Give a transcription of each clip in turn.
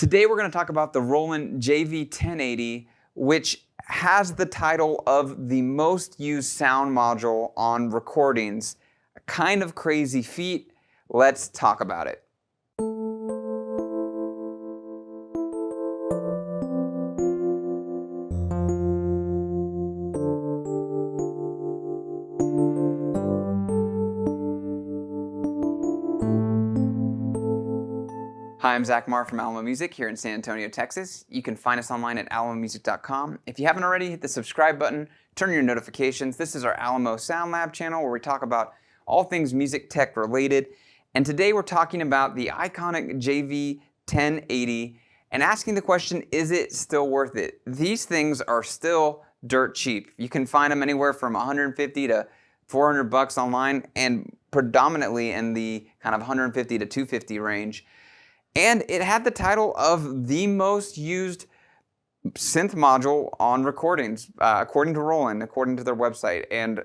Today we're going to talk about the Roland JV-1080, which has the title of the most used sound module on recordings. A kind of crazy feat. Let's talk about it. Hi, I'm Zach Marr from Alamo Music here in San Antonio, Texas. You can find us online at alamomusic.com. If you haven't already, hit the subscribe button, turn on your notifications. This is our Alamo Sound Lab channel where we talk about all things music tech related. And today we're talking about the iconic JV-1080 and asking the question, is it still worth it? These things are still dirt cheap. You can find them anywhere from $150 to $400 online and predominantly in the kind of $150 to $250 range. And it had the title of the most used synth module on recordings, according to Roland, according to their website. And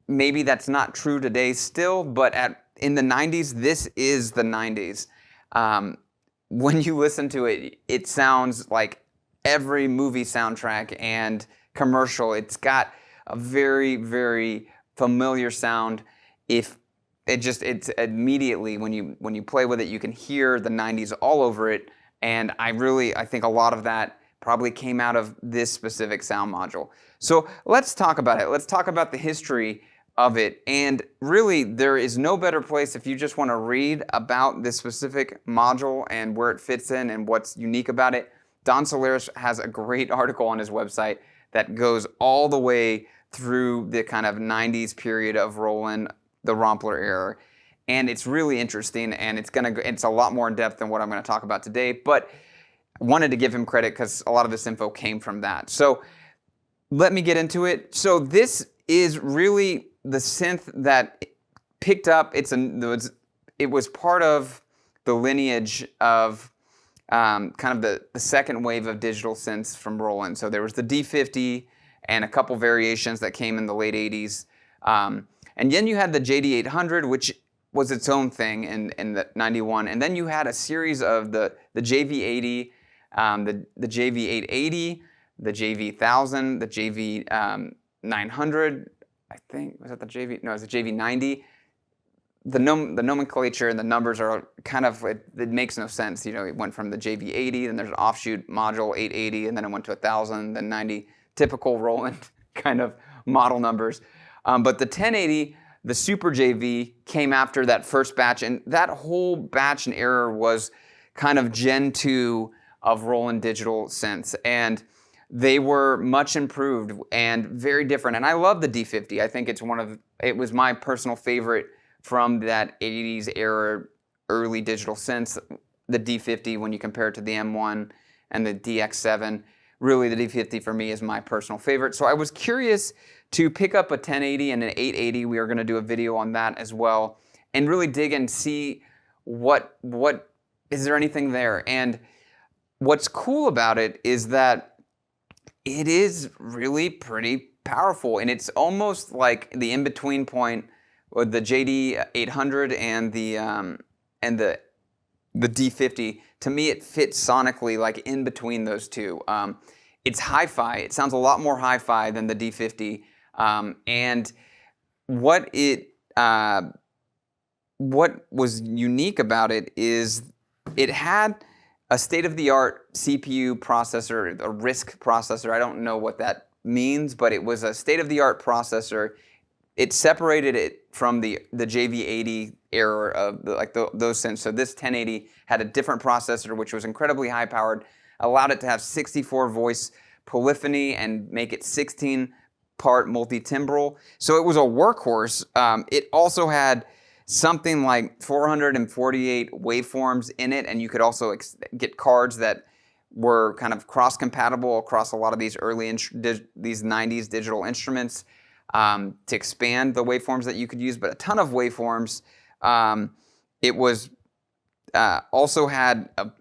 maybe that's not true today still, but in the 90s, this is the 90s. When you listen to it, it sounds like every movie soundtrack and commercial. It's got a very, very familiar sound. It's immediately when you play with it, you can hear the 90s all over it. And I think a lot of that probably came out of this specific sound module. So let's talk about it. Let's talk about the history of it. And really, there is no better place if you just want to read about this specific module and where it fits in and what's unique about it. Don Solaris has a great article on his website that goes all the way through the kind of 90s period of Roland, the Rompler era, and it's really interesting, and it's a lot more in depth than what I'm going to talk about today, but I wanted to give him credit because a lot of this info came from that. So let me get into it. So this is really the synth that picked up. It was part of the lineage of kind of the second wave of digital synths from Roland. So there was the D50 and a couple variations that came in the late 80s. And then you had the JD-800, which was its own thing in the 91. And then you had a series of the JV-80, the JV-880, the JV-1000, the JV-900, I think. Was that the JV? No, it was the JV-90. The nomenclature and the numbers are kind of, it makes no sense. You know, it went from the JV-80, then there's an offshoot module 880, and then it went to 1000, then 90. Typical Roland kind of model numbers. But the 1080, the Super JV, came after that first batch, and that whole batch and era was kind of Gen 2 of Roland digital synths, and they were much improved and very different. And I love the D50. I think it was my personal favorite from that 80s era, early digital synths. The D50, when you compare it to the M1 and the DX7, really the D50 for me is my personal favorite. So I was curious to pick up a 1080 and an 880. We are going to do a video on that as well and really dig and see what is there anything there. And what's cool about it is that it is really pretty powerful, and it's almost like the in-between point with the JD-800 and the D50. To me, it fits sonically like in between those two. It's hi-fi. It sounds a lot more hi-fi than the D50. And what was unique about it is it had a state-of-the-art CPU processor, a RISC processor. I don't know what that means, but it was a state-of-the-art processor. It separated it from the JV-80 era of those synths. So this 1080 had a different processor, which was incredibly high-powered, allowed it to have 64-voice polyphony and make it 16-part multi-timbral. So it was a workhorse. It also had something like 448 waveforms in it, and you could also get cards that were kind of cross-compatible across a lot of these these 90s digital instruments to expand the waveforms that you could use, but a ton of waveforms. It was also had a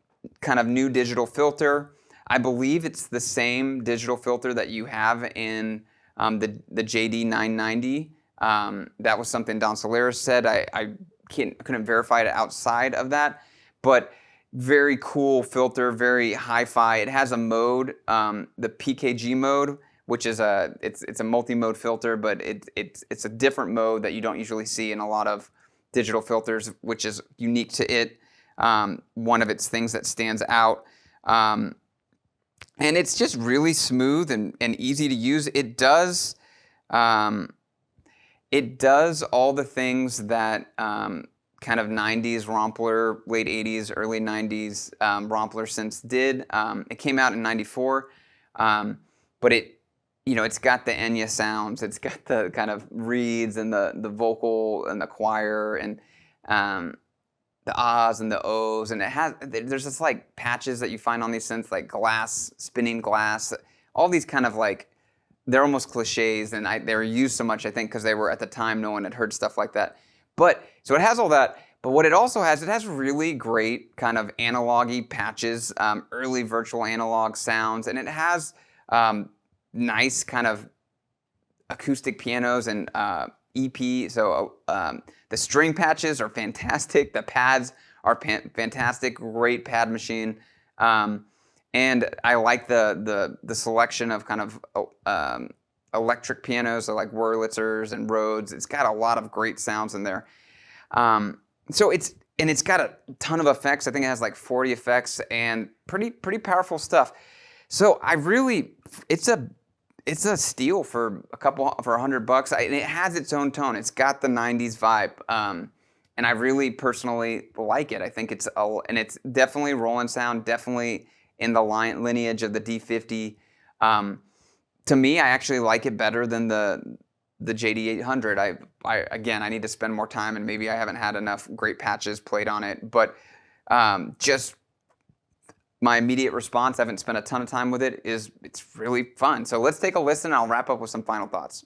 kind of new digital filter. I believe it's the same digital filter that you have in the JD-990. That was something Don Solaris said. I couldn't verify it outside of that, but very cool filter, very hi-fi. It has a mode, the PKG mode, which is it's a multi-mode filter, but it's a different mode that you don't usually see in a lot of digital filters, which is unique to it. One of its things that stands out. And it's just really smooth and easy to use. It does all the things that kind of 90s Rompler, late 80s, early 90s Rompler synths did. It came out in 94, but it's got the Enya sounds. It's got the kind of reeds and the vocal and the choir and the ahs and the ohs, and there's just like patches that you find on these synths, like glass, spinning glass, all these kind of like, they're almost cliches, and they were used so much, I think, because they were, at the time, no one had heard stuff like that. But, so it has all that, but what it also has, it has really great kind of analog-y patches, early virtual analog sounds, and it has nice kind of acoustic pianos and EP, so the string patches are fantastic, the pads are fantastic, great pad machine. And I like the selection of kind of electric pianos, so like Wurlitzers and Rhodes. It's got a lot of great sounds in there. So it's got a ton of effects. I think it has like 40 effects and pretty powerful stuff. So it's a steal for $100. And it has its own tone. It's got the 90s vibe. And I really personally like it. I think it's definitely Roland sound, definitely in the lineage of the D50. To me, I actually like it better than the JD-800. Again, I need to spend more time, and maybe I haven't had enough great patches played on it. But just my immediate response, I haven't spent a ton of time with it, it's really fun. So let's take a listen, and I'll wrap up with some final thoughts.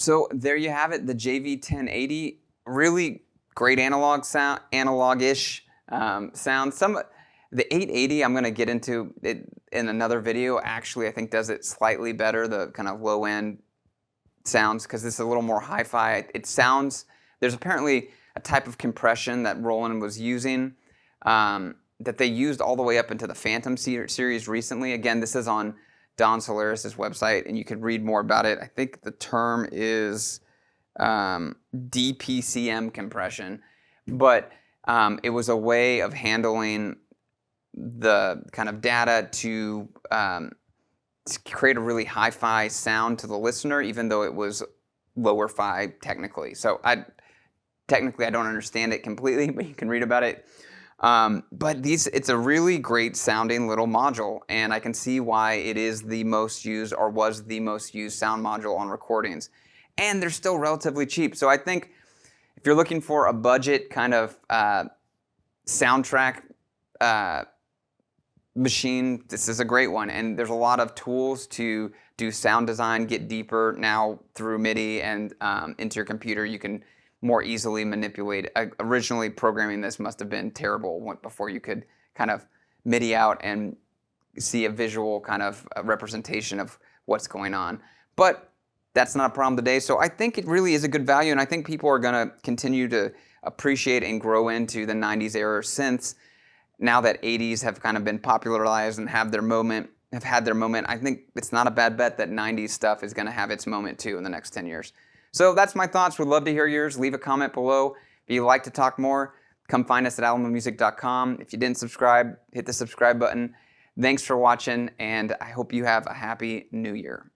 So there you have it, the JV-1080, really great analog sound, analog-ish sound. The 880, I'm going to get into it in another video. Actually, I think does it slightly better, the kind of low-end sounds, because this is a little more hi-fi. It sounds, there's apparently a type of compression that Roland was using that they used all the way up into the Phantom series recently. Again, this is on Don Solaris' website, and you can read more about it. I think the term is DPCM compression, but it was a way of handling the kind of data to create a really hi-fi sound to the listener, even though it was lower-fi technically. So technically I don't understand it completely, but you can read about it. But it's a really great sounding little module, and I can see why it is the most used, or was the most used sound module on recordings. And they're still relatively cheap. So I think if you're looking for a budget kind of soundtrack machine, this is a great one. And there's a lot of tools to do sound design, get deeper now through MIDI and into your computer. You can more easily manipulate. Originally, programming this must have been terrible before you could kind of MIDI out and see a visual kind of representation of what's going on. But that's not a problem today. So I think it really is a good value, and I think people are going to continue to appreciate and grow into the 90s era synths. Now that 80s have kind of been popularized and have had their moment, I think it's not a bad bet that 90s stuff is going to have its moment too in the next 10 years. So that's my thoughts. Would love to hear yours. Leave a comment below. If you'd like to talk more, come find us at alamomusic.com. If you didn't subscribe, hit the subscribe button. Thanks for watching, and I hope you have a happy new year.